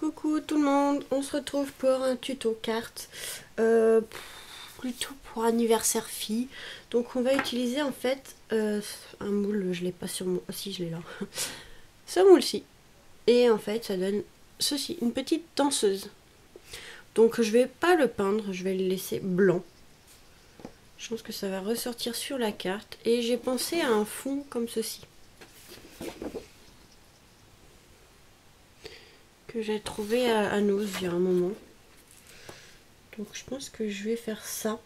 Coucou tout le monde, on se retrouve pour un tuto carte, plutôt pour anniversaire fille. Donc on va utiliser en fait un moule, je l'ai pas sur moi, si je l'ai là, ce moule-ci. Et en fait ça donne ceci, une petite danseuse. Donc je vais pas le peindre, je vais le laisser blanc. Je pense que ça va ressortir sur la carte et j'ai pensé à un fond comme ceci. Que j'ai trouvé à Noz il y a un moment. Donc je pense que je vais faire ça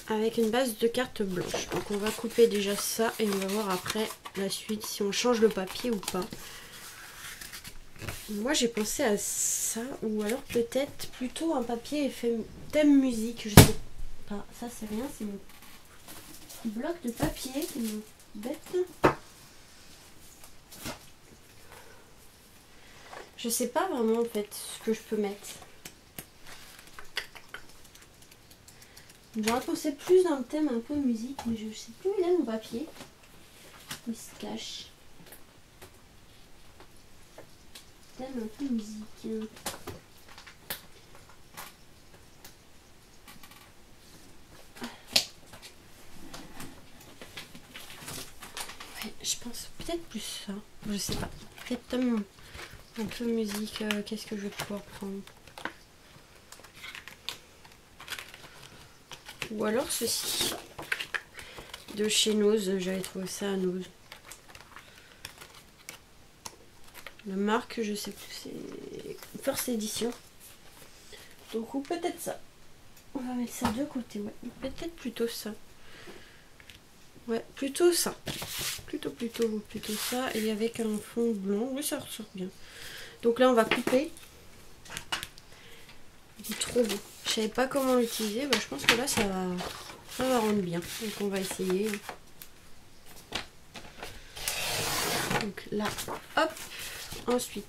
avec une base de carte blanche. Donc on va couper déjà ça et on va voir après la suite si on change le papier ou pas. Moi j'ai pensé à ça ou alors peut-être plutôt un papier thème musique, je sais pas. Ça c'est rien, c'est mon bloc de papier qui me bête. Je sais pas vraiment en fait ce que je peux mettre. J'aurais pensé plus dans le thème un peu musique, mais je sais plus où il est mon papier. Il se cache. Thème un peu musique. Ouais, je pense peut-être plus ça. Je sais pas. Peut-être thème un peu musique. Qu'est-ce que je vais pouvoir prendre? Ou alors ceci. De chez Noz, j'avais trouvé ça à Noz. La marque, je sais plus, c'est First Edition. Donc, ou peut-être ça. On va mettre ça de côté, ouais. Peut-être plutôt ça. Ouais, plutôt ça. Plutôt ça. Et avec un fond blanc. Oui, ça ressort bien. Donc là, on va couper. C'est trop beau. Je savais pas comment l'utiliser. Bah, je pense que là, ça va rendre bien. Donc, on va essayer. Donc là, hop. Ensuite,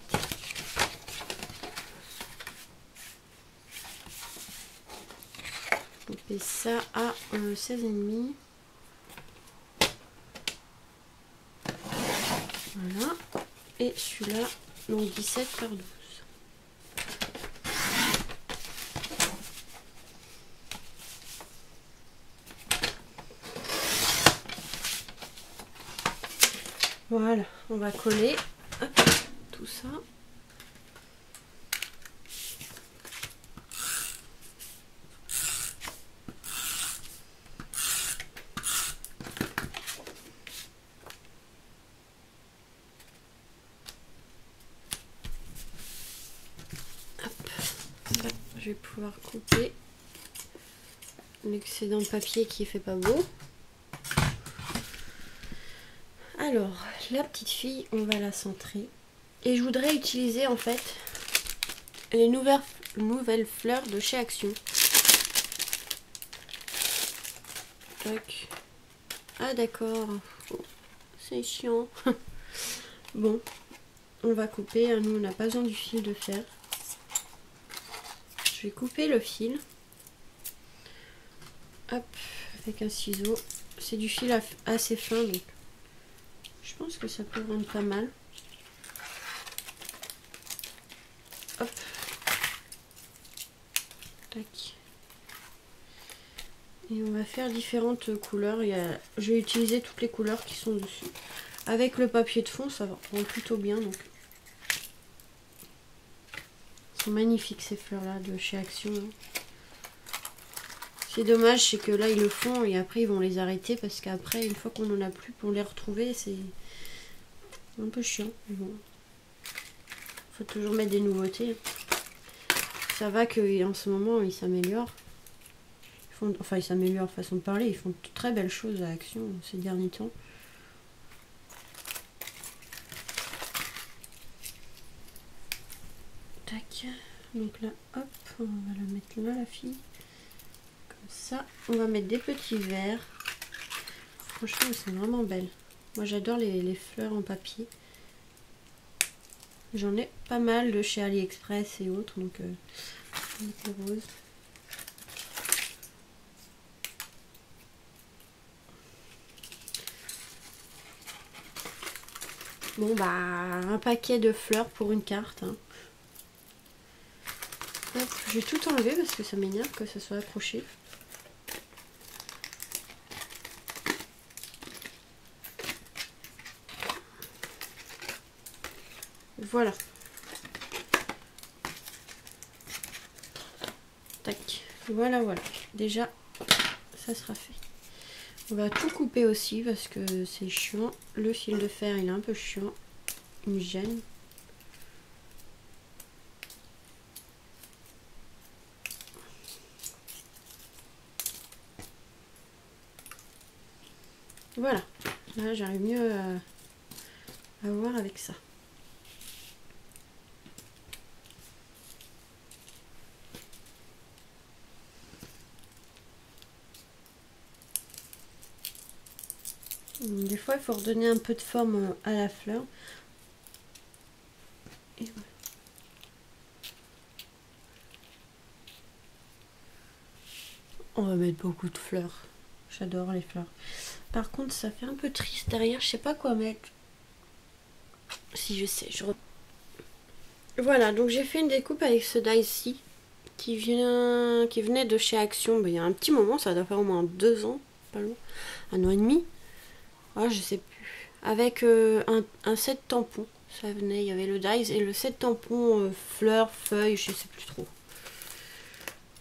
couper ça à 16,5. Voilà. Et celui-là, donc 17 par 12. Voilà, on va coller hop, tout ça. Hop. Là, je vais pouvoir couper l'excédent de papier qui fait pas beau. Alors, la petite fille, on va la centrer. Et je voudrais utiliser en fait les nouvelles fleurs de chez Action. Tac. Ah d'accord. Oh, c'est chiant. Bon, on va couper. Nous, on n'a pas besoin du fil de fer. Je vais couper le fil. Hop, avec un ciseau. C'est du fil assez fin, donc je pense que ça peut rendre pas mal. Hop. Tac. Et on va faire différentes couleurs. Je vais utiliser toutes les couleurs qui sont dessus. Avec le papier de fond, ça rend plutôt bien. Donc, elles sont magnifiques ces fleurs-là de chez Action. C'est dommage, c'est que là ils le font et après ils vont les arrêter parce qu'après, une fois qu'on n'en a plus pour les retrouver, c'est un peu chiant. Mais bon, faut toujours mettre des nouveautés. Ça va qu'en ce moment ils s'améliorent. Enfin, ils s'améliorent façon de parler. Ils font de très belles choses à Action ces derniers temps. Tac. Donc là, hop, on va la mettre là, la fille. Comme ça. On va mettre des petits verres. Franchement, elles sont vraiment belles. Moi, j'adore les fleurs en papier. J'en ai pas mal de chez AliExpress et autres. Donc, les roses. Bon bah un paquet de fleurs pour une carte. Hein. Hop, je vais tout enlever parce que ça m'énerve que ça soit accroché. Voilà. Tac. Voilà, voilà. Déjà, ça sera fait. On va tout couper aussi parce que c'est chiant. Le fil de fer, il est un peu chiant. Il me gêne. Voilà. Là, j'arrive mieux à voir avec ça. Des fois, il faut redonner un peu de forme à la fleur. Et voilà. On va mettre beaucoup de fleurs. J'adore les fleurs. Par contre, ça fait un peu triste derrière. Je sais pas quoi mettre. Si je sais, Voilà, donc j'ai fait une découpe avec ce die-ci qui venait de chez Action. Ben, il y a un petit moment, ça doit faire au moins 2 ans, pas loin, 1 an et demi. Ah, je sais plus. Avec un set tampon. Ça venait, il y avait le dies et le set tampon fleurs, feuilles, je sais plus trop.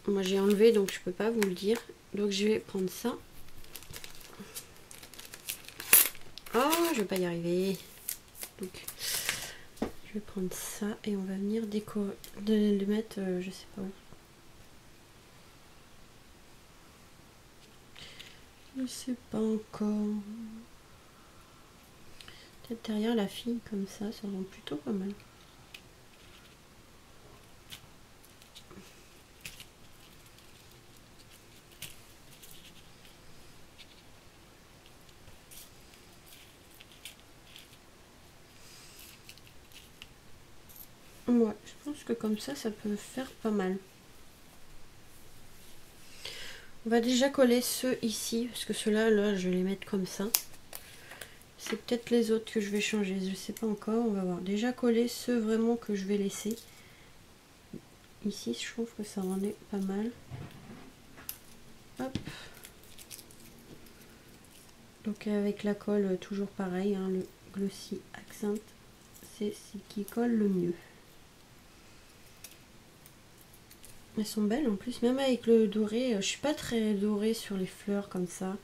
Moi j'ai enlevé donc je peux pas vous le dire. Donc je vais prendre ça. Oh, je vais pas y arriver. Donc je vais prendre ça et on va venir décorer, le mettre, je sais pas où. Je sais pas encore. Peut-être derrière la fille comme ça rend plutôt pas mal. Ouais, je pense que comme ça peut faire pas mal. On va déjà coller ceux ici, parce que ceux-là, là, je vais les mettre comme ça. C'est peut-être les autres que je vais changer, je sais pas encore, on va voir. Déjà coller ceux vraiment que je vais laisser. Ici, je trouve que ça rendait pas mal. Hop. Donc avec la colle, toujours pareil, hein, le Glossy Accent, c'est ce qui colle le mieux. Elles sont belles en plus, même avec le doré. Je suis pas très dorée sur les fleurs comme ça.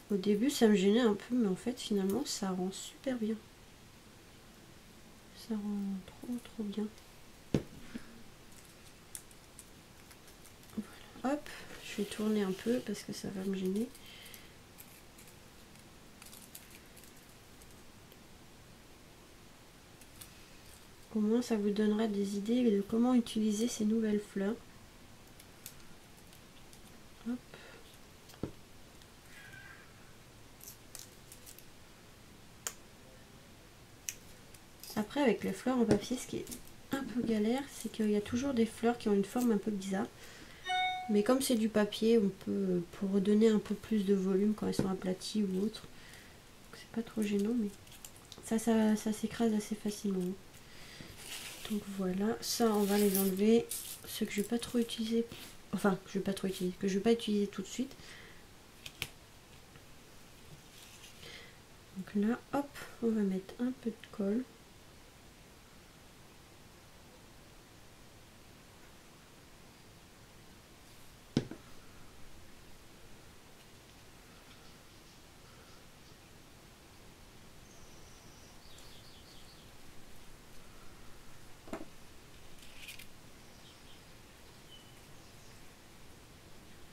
Au début ça me gênait un peu, mais en fait finalement ça rend super bien. Ça rend trop bien. Voilà. Hop, je vais tourner un peu parce que ça va me gêner. Au moins ça vous donnera des idées de comment utiliser ces nouvelles fleurs. Hop. Après avec les fleurs en papier, ce qui est un peu galère, c'est qu'il y a toujours des fleurs qui ont une forme un peu bizarre. Mais comme c'est du papier, on peut, pour redonner un peu plus de volume quand elles sont aplaties ou autre. C'est pas trop gênant, mais ça s'écrase assez facilement. Donc voilà, ça on va les enlever. Ceux que je vais pas trop utiliser, enfin que je vais pas trop utiliser, que je vais pas utiliser tout de suite. Donc là, hop, on va mettre un peu de colle.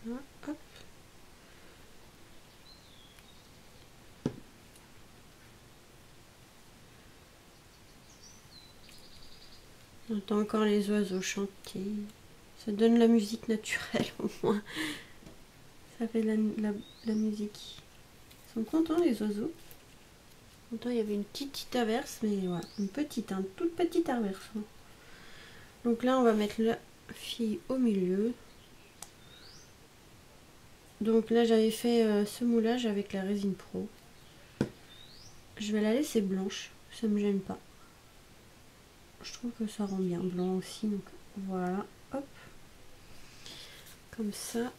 Là, hop. On entend encore les oiseaux chanter. Ça donne la musique naturelle au moins. Ça fait la musique. Ils sont contents les oiseaux. Pourtant il y avait une petite averse, mais voilà, une petite, toute petite averse. Hein. Donc là on va mettre la fille au milieu. Donc là j'avais fait ce moulage avec la résine pro. Je vais la laisser blanche, ça me gêne pas. Je trouve que ça rend bien blanc aussi, donc voilà, hop, comme ça.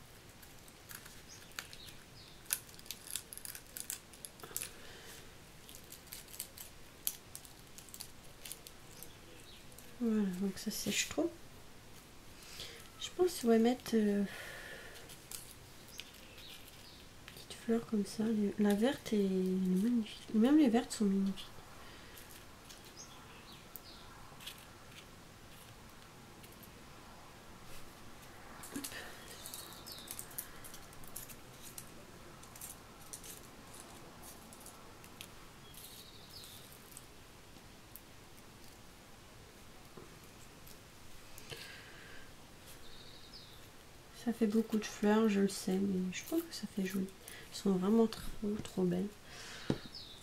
Voilà, donc ça sèche trop. Je pense qu'on va mettre petite fleur comme ça. La verte est magnifique. Même les vertes sont magnifiques. Ça fait beaucoup de fleurs, je le sais, mais je trouve que ça fait joli. Elles sont vraiment trop belles.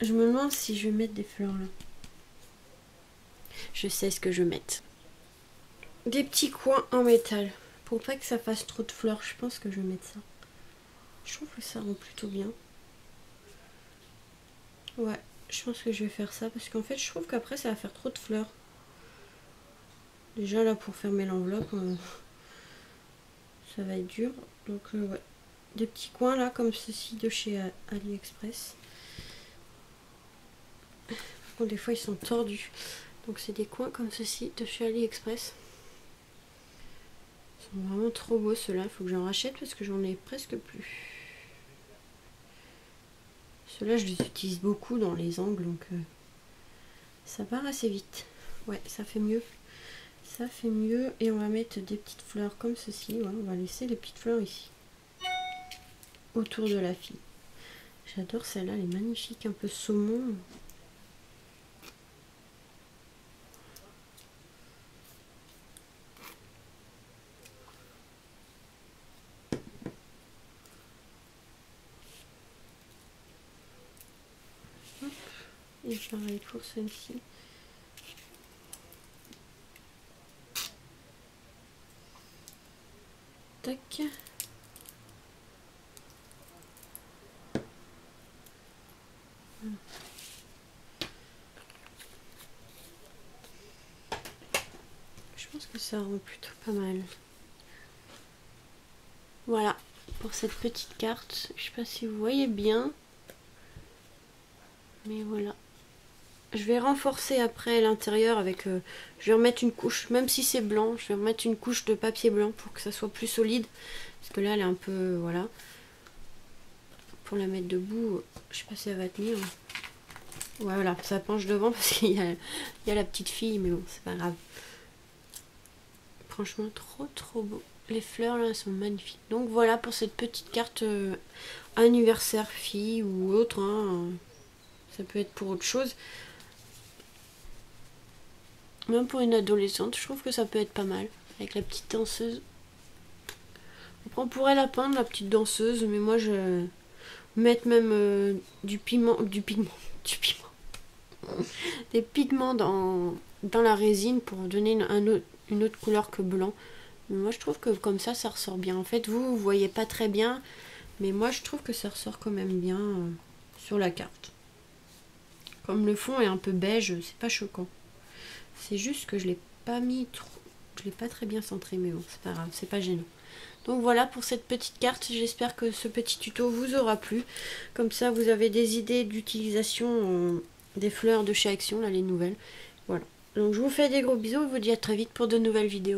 Je me demande si je vais mettre des fleurs là. Je sais ce que je vais mettre. Des petits coins en métal. Pour pas que ça fasse trop de fleurs, je pense que je vais mettre ça. Je trouve que ça rend plutôt bien. Ouais, je pense que je vais faire ça parce qu'en fait, je trouve qu'après, ça va faire trop de fleurs. Déjà là, pour fermer l'enveloppe, ça va être dur. Donc ouais, des petits coins là comme ceci de chez AliExpress. Bon, des fois ils sont tordus, donc c'est des coins comme ceci de chez AliExpress. Ils sont vraiment trop beaux ceux-là. Il faut que j'en rachète parce que j'en ai presque plus. Ceux-là je les utilise beaucoup dans les angles, donc ça part assez vite. Ouais, ça fait mieux. Ça fait mieux. Et on va mettre des petites fleurs comme ceci. Ouais, on va laisser les petites fleurs ici. Autour de la fille. J'adore celle-là, elle est magnifique, un peu saumon. Et pareil pour celle-ci. Tac. Je pense que ça rend plutôt pas mal. Voilà, pour cette petite carte. Je sais pas si vous voyez bien. Mais voilà. Je vais renforcer après l'intérieur avec... je vais remettre une couche, même si c'est blanc, je vais remettre une couche de papier blanc pour que ça soit plus solide. Parce que là, elle est un peu... voilà. Pour la mettre debout, je sais pas si elle va tenir. Ouais, voilà, ça penche devant parce qu'il y a la petite fille, mais bon, c'est pas grave. Franchement, trop beau. Les fleurs, là, elles sont magnifiques. Donc voilà pour cette petite carte anniversaire fille ou autre. Hein. Ça peut être pour autre chose. Même pour une adolescente, je trouve que ça peut être pas mal. Avec la petite danseuse. Après, on pourrait la peindre, la petite danseuse. Mais moi, je vais mettre même du pigment. Des pigments dans la résine pour donner une autre couleur que blanc. Mais moi, je trouve que comme ça ressort bien. En fait, vous voyez pas très bien. Mais moi, je trouve que ça ressort quand même bien sur la carte. Comme le fond est un peu beige, c'est pas choquant. C'est juste que je l'ai pas mis trop, je l'ai pas très bien centré, mais bon, c'est pas grave, c'est pas gênant. Donc voilà pour cette petite carte, j'espère que ce petit tuto vous aura plu. Comme ça, vous avez des idées d'utilisation des fleurs de chez Action, là, les nouvelles. Voilà. Donc je vous fais des gros bisous et vous dis à très vite pour de nouvelles vidéos.